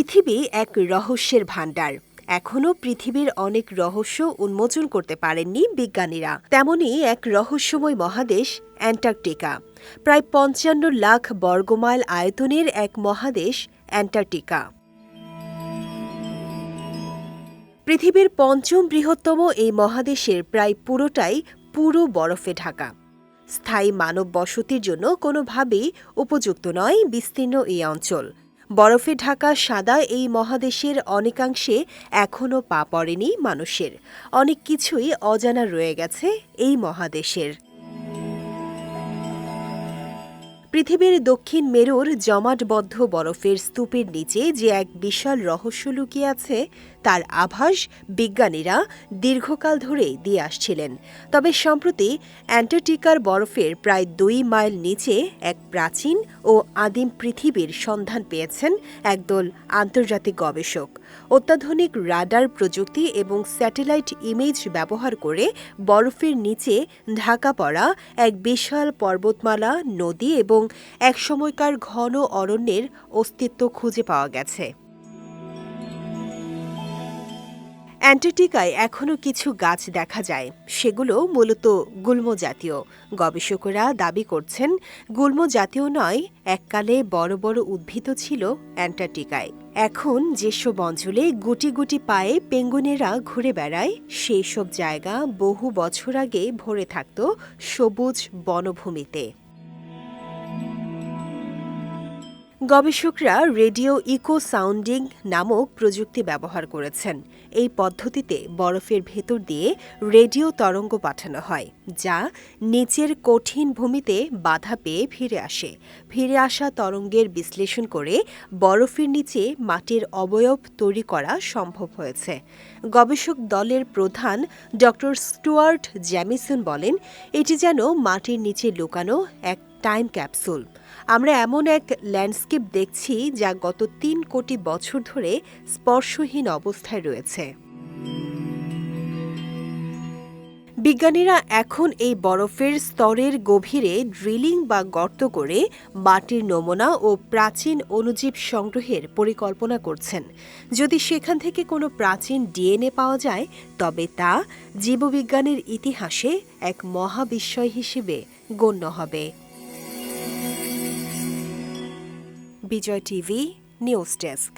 পৃথিবী এক রহস্যের ভাণ্ডার। এখনও পৃথিবীর অনেক রহস্য উন্মোচন করতে পারেননি বিজ্ঞানীরা। তেমনই এক রহস্যময় মহাদেশ অ্যান্টার্কটিকা। প্রায় ৫৫ লাখ বর্গমাইল আয়তনের এক মহাদেশ অ্যান্টার্কটিকা। পৃথিবীর পঞ্চম বৃহত্তম এই মহাদেশের প্রায় পুরোটাই পুরো বরফে ঢাকা। স্থায়ী মানব বসতির জন্য কোনোভাবেই উপযুক্ত নয় বিস্তীর্ণ এই অঞ্চল। বরফে ঢাকা সাদা এই মহাদেশের অনেকাংশে এখনও পা পড়েনি মানুষের। অনেক কিছুই অজানা রয়ে গেছে এই মহাদেশের। পৃথিবীর দক্ষিণ মেরুর জমাটবদ্ধ বরফের স্তূপের নিচে যে এক বিশাল রহস্য লুকিয়ে আছে তার আভাস বিজ্ঞানীরা দীর্ঘকাল ধরেই দিয়ে আসছিলেন। তবে সম্প্রতি অ্যান্টার্কটিকার বরফের প্রায় ২ মাইল নিচে এক প্রাচীন ও আদিম পৃথিবীর সন্ধান পেয়েছেন একদল আন্তর্জাতিক গবেষক। অত্যাধুনিক রাডার প্রযুক্তি এবং স্যাটেলাইট ইমেজ ব্যবহার করে বরফের নিচে ঢাকা পড়া এক বিশাল পর্বতমালা, নদী এবং একসময়কার ঘন অরণ্যের অস্তিত্ব খুঁজে পাওয়া গেছে। অ্যান্টার্কটিকায় এখনও কিছু গাছ দেখা যায়, সেগুলো মূলত গুল্ম জাতীয়। গবেষকেরা দাবি করছেন গুল্ম জাতীয় নয়, এককালে বড় বড় উদ্ভিদ ছিল অ্যান্টার্কটিকায়। এখন যেসব অঞ্চলে গুটি গুটি পায়ে পেঙ্গুইনেরা ঘুরে বেড়ায় সেই সব জায়গা বহু বছর আগে ভরে থাকত সবুজ বনভূমিতে। গবেষকরা রেডিও ইকো সাউন্ডিং নামক প্রযুক্তি ব্যবহার করেছেন। এই পদ্ধতিতে বরফের ভেতর দিয়ে রেডিও তরঙ্গ পাঠানো হয়, যা নিচের কঠিন ভূমিতে বাধা পেয়ে ফিরে আসা তরঙ্গের বিশ্লেষণ করে বরফের নিচে মাটির অবয়ব তৈরি করা সম্ভব হয়েছে। গবেষক দলের প্রধান ড. স্টুয়ার্ট জ্যামিসন বলেন, এটি যেন মাটির নিচে লুকানো এক টাইম ক্যাপসুল। আমরা এমন এক ল্যান্ডস্কেপ দেখছি যা গত ৩ কোটি বছর ধরে স্পর্শহীন অবস্থায় রয়েছে। বিজ্ঞানীরা এখন এই বরফের স্তরের গভীরে ড্রিলিং বা গর্ত করে মাটির নমুনা ও প্রাচীন অণুজীব সংগ্রহের পরিকল্পনা করছেন। যদি সেখান থেকে কোনো প্রাচীন ডিএনএ পাওয়া যায়, তবে তা জীববিজ্ঞানের ইতিহাসে এক মহাবিস্ময় হিসেবে গণ্য হবে। বিজয় টিভি নিউজ ডেস্ক।